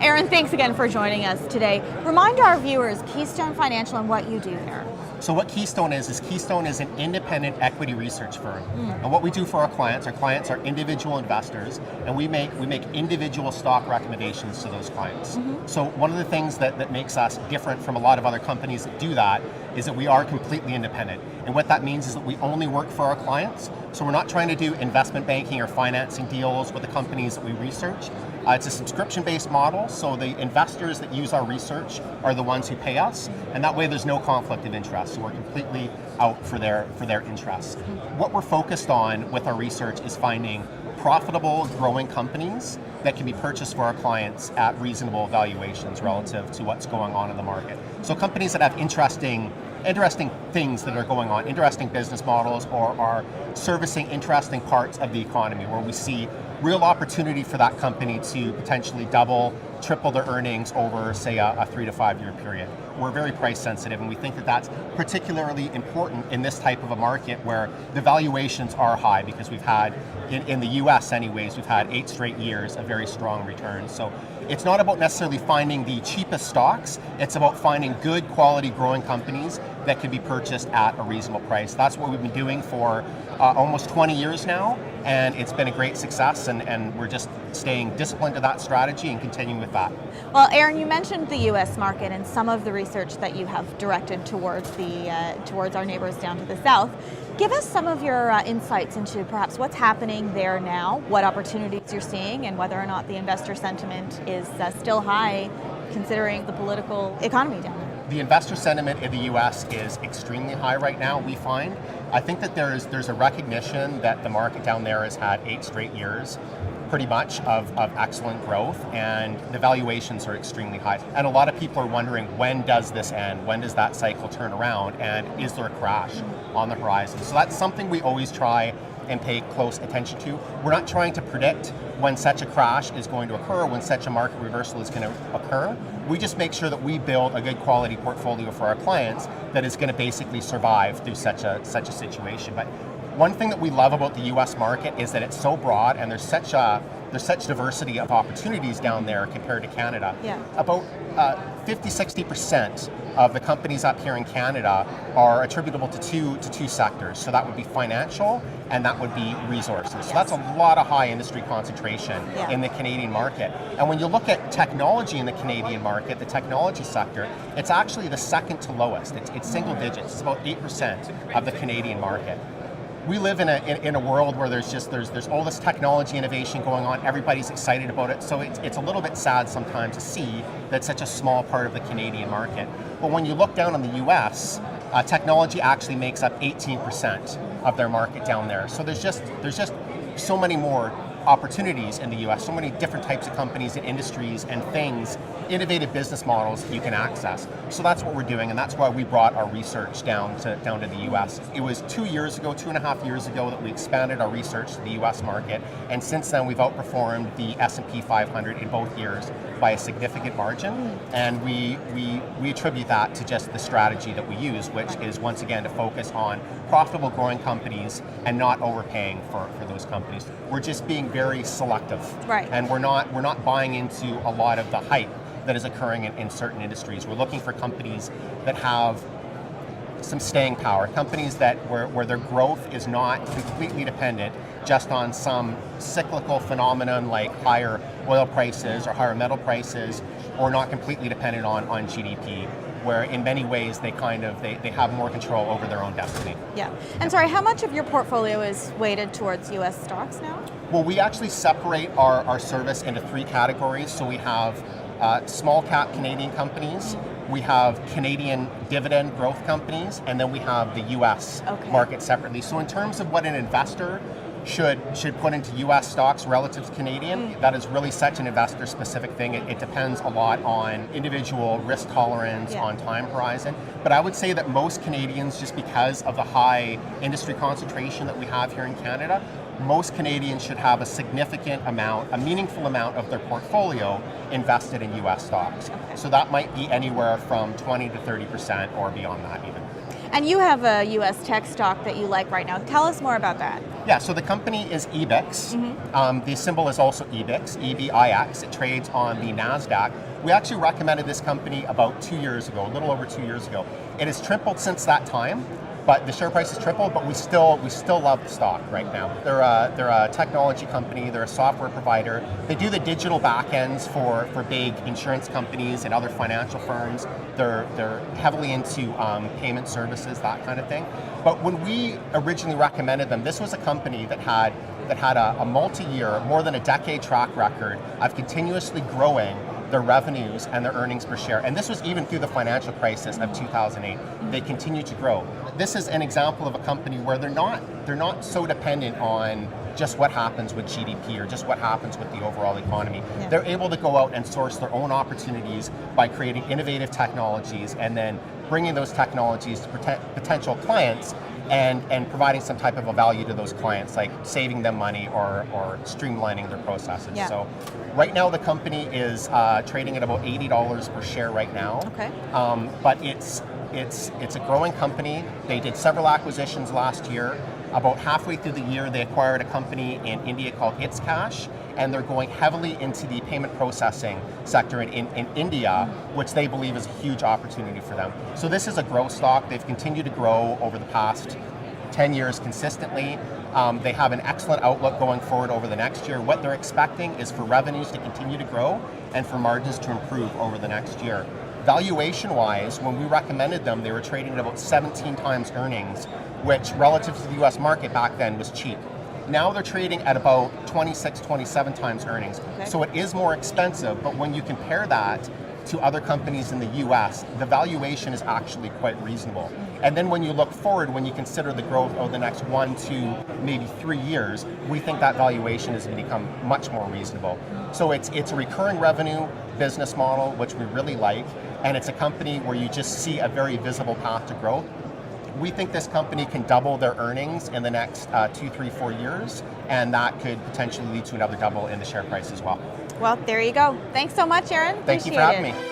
Aaron, thanks again for joining us today. Remind our viewers, Keystone Financial and what you do there. So what Keystone is Keystone is an independent equity research firm. And what we do for our clients are individual investors, and we make individual stock recommendations to those clients. So one of the things that makes us different from a lot of other companies that do that is that we are completely independent. And what that means is that we only work for our clients. So we're not trying to do investment banking or financing deals with the companies that we research. It's a subscription-based model, so the investors that use our research are the ones who pay us, and that way there's no conflict of interest, so we're completely out for their interests. What we're focused on with our research is finding profitable, growing companies that can be purchased for our clients at reasonable valuations relative to what's going on in the market. So companies that have interesting things that are going on, interesting business models, or are servicing interesting parts of the economy where we see real opportunity for that company to potentially double, triple their earnings over, say, a 3 to 5 year period. We're very price sensitive, and we think that that's particularly important in this type of a market where the valuations are high, because we've had, in the US anyways, we've had 8 straight years of very strong returns. So it's not about necessarily finding the cheapest stocks, it's about finding good quality growing companies that can be purchased at a reasonable price. That's what we've been doing for almost 20 years now, and it's been a great success, and we're just staying disciplined to that strategy and continuing with that. Well, Aaron, you mentioned the U.S. market and some of the research that you have directed towards towards our neighbors down to the south. Give us some of your insights into perhaps what's happening there now, what opportunities you're seeing, and whether or not the investor sentiment is still high considering the political economy down there. The investor sentiment in the U.S. is extremely high right now, we find. I think that there's a recognition that the market down there has had 8 straight years pretty much of excellent growth, and the valuations are extremely high. And a lot of people are wondering, when does this end? When does that cycle turn around? And is there a crash on the horizon? So that's something we always try and pay close attention to. We're not trying to predict when such a crash is going to occur, when such a market reversal is going to occur. We just make sure that we build a good quality portfolio for our clients that is going to basically survive through such a situation. But one thing that we love about the U.S. market is that it's so broad, and there's such diversity of opportunities down there compared to Canada. Yeah. About 50-60% of the companies up here in Canada are attributable to two sectors. So that would be financial, and that would be resources. So that's a lot of high industry concentration in the Canadian market. And when you look at technology in the Canadian market, the technology sector, it's actually the second to lowest. It's single digits. It's about 8% of the Canadian market. We live in a world where there's all this technology innovation going on. Everybody's excited about it. So it's a little bit sad sometimes to see that such a small part of the Canadian market. But when you look down on the U.S., technology actually makes up 18% of their market down there. So there's just so many more opportunities in the U.S., so many different types of companies and industries and things, innovative business models that you can access. So that's what we're doing, and that's why we brought our research down to the U.S. It was 2.5 years ago that we expanded our research to the U.S. market, and since then we've outperformed the S&P 500 in both years by a significant margin, and we attribute that to just the strategy that we use, which is once again to focus on profitable growing companies and not overpaying for those companies. We're just being very selective, right? And we're not buying into a lot of the hype that is occurring in certain industries. We're looking for companies that have some staying power, companies that where their growth is not completely dependent just on some cyclical phenomenon like higher oil prices or higher metal prices, or not completely dependent on GDP, where in many ways they have more control over their own destiny. Yeah. And sorry, how much of your portfolio is weighted towards U.S. stocks now? Well, we actually separate our service into 3 categories. So we have small cap Canadian companies, we have Canadian dividend growth companies, and then we have the U.S. market separately. So in terms of what an investor should put into U.S. stocks relative to Canadian, that is really such an investor-specific thing. It depends a lot on individual risk tolerance, on time horizon. But I would say that most Canadians, just because of the high industry concentration that we have here in Canada, most Canadians should have a significant amount, a meaningful amount of their portfolio invested in U.S. stocks. So that might be anywhere from 20 to 30% or beyond that even. And you have a U.S. tech stock that you like right now. Tell us more about that. Yeah, so the company is EBIX. The symbol is also EBIX, EBIX. It trades on the NASDAQ. We actually recommended this company about 2 years ago, a little over 2 years ago. It has tripled since that time, but the share price has tripled, but we still love the stock right now. They're a technology company, they're a software provider. They do the digital backends for big insurance companies and other financial firms. They're heavily into payment services, that kind of thing. But when we originally recommended them, this was a company that had a multi-year, more than a decade track record of continuously growing their revenues and their earnings per share. And this was even through the financial crisis of 2008. They continue to grow. This is an example of a company where they're not so dependent on just what happens with GDP or just what happens with the overall economy. Yeah. They're able to go out and source their own opportunities by creating innovative technologies and then bringing those technologies to potential clients and providing some type of a value to those clients, like saving them money or streamlining their processes. Yeah. So right now the company is trading at about $80 per share right now. Okay. But it's a growing company. They did several acquisitions last year. About halfway through the year, they acquired a company in India called ItsCash, and they're going heavily into the payment processing sector in India, which they believe is a huge opportunity for them. So this is a growth stock. They've continued to grow over the past 10 years consistently. They have an excellent outlook going forward over the next year. What they're expecting is for revenues to continue to grow and for margins to improve over the next year. Valuation-wise, when we recommended them, they were trading at about 17 times earnings, which relative to the US market back then was cheap. Now they're trading at about 26, 27 times earnings. Okay. So it is more expensive, but when you compare that to other companies in the US, the valuation is actually quite reasonable. And then when you look forward, when you consider the growth over the next 1, 2, maybe 3 years, we think that valuation has become much more reasonable. So it's a recurring revenue business model, which we really like, and it's a company where you just see a very visible path to growth. We think this company can double their earnings in the next 2, 3, 4 years, and that could potentially lead to another double in the share price as well. Well, there you go. Thanks so much, Aaron. Thank you for Appreciate having it. me.